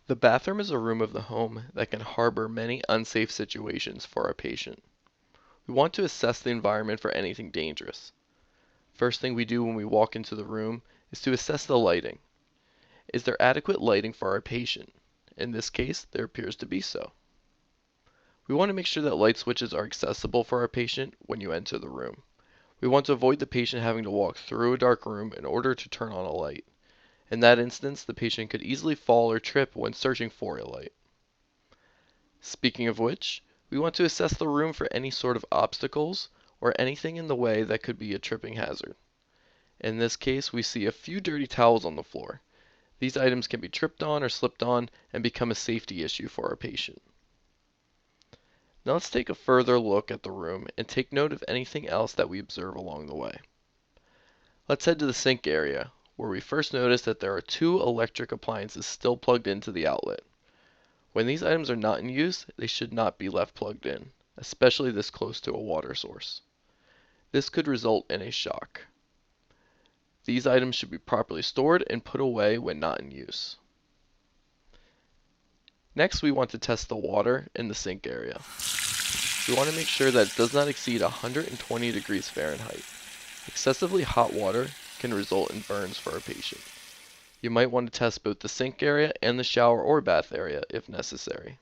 The bathroom is a room of the home that can harbor many unsafe situations for our patient. We want to assess the environment for anything dangerous. First thing we do when we walk into the room is to assess the lighting. Is there adequate lighting for our patient? In this case, there appears to be so. We want to make sure that light switches are accessible for our patient when you enter the room. We want to avoid the patient having to walk through a dark room in order to turn on a light. In that instance, the patient could easily fall or trip when searching for a light. Speaking of which, we want to assess the room for any sort of obstacles or anything in the way that could be a tripping hazard. In this case, we see a few dirty towels on the floor. These items can be tripped on or slipped on and become a safety issue for our patient. Now let's take a further look at the room and take note of anything else that we observe along the way. Let's head to the sink area, where we first notice that there are two electric appliances still plugged into the outlet. When these items are not in use, they should not be left plugged in, especially this close to a water source. This could result in a shock. These items should be properly stored and put away when not in use. Next, we want to test the water in the sink area. We want to make sure that it does not exceed 120 degrees Fahrenheit. Excessively hot water can result in burns for our patient. You might want to test both the sink area and the shower or bath area if necessary.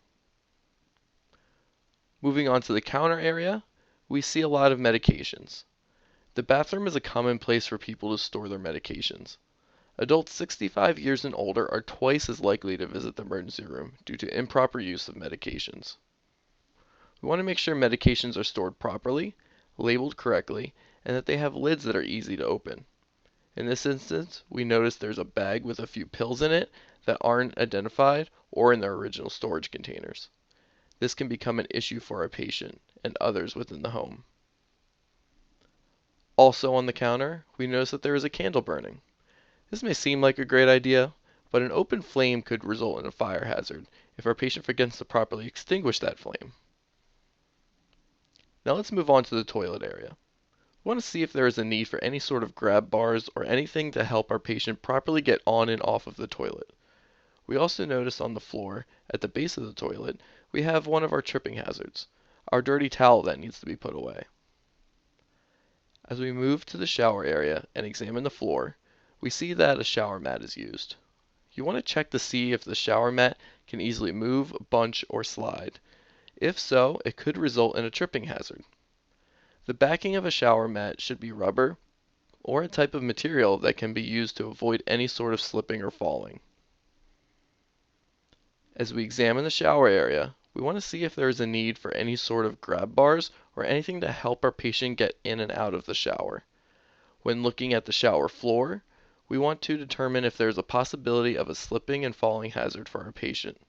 Moving on to the counter area, we see a lot of medications. The bathroom is a common place for people to store their medications. Adults 65 years and older are twice as likely to visit the emergency room due to improper use of medications. We want to make sure medications are stored properly, labeled correctly, and that they have lids that are easy to open. In this instance, we notice there's a bag with a few pills in it that aren't identified or in their original storage containers. This can become an issue for our patient and others within the home. Also on the counter, we notice that there is a candle burning. This may seem like a great idea, but an open flame could result in a fire hazard if our patient forgets to properly extinguish that flame. Now let's move on to the toilet area. We want to see if there is a need for any sort of grab bars or anything to help our patient properly get on and off of the toilet. We also notice on the floor, at the base of the toilet, we have one of our tripping hazards, our dirty towel that needs to be put away. As we move to the shower area and examine the floor, we see that a shower mat is used. You want to check to see if the shower mat can easily move, bunch, or slide. If so, it could result in a tripping hazard. The backing of a shower mat should be rubber or a type of material that can be used to avoid any sort of slipping or falling. As we examine the shower area, we want to see if there is a need for any sort of grab bars or anything to help our patient get in and out of the shower. When looking at the shower floor, we want to determine if there is a possibility of a slipping and falling hazard for our patient.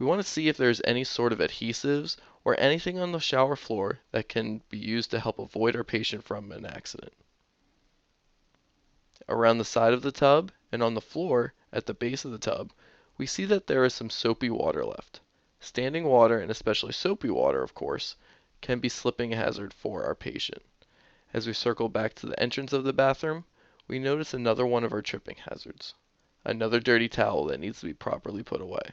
We want to see if there's any sort of adhesives or anything on the shower floor that can be used to help avoid our patient from an accident. Around the side of the tub and on the floor at the base of the tub, we see that there is some soapy water left. Standing water, and especially soapy water, of course, can be slipping hazard for our patient. As we circle back to the entrance of the bathroom, we notice another one of our tripping hazards. Another dirty towel that needs to be properly put away.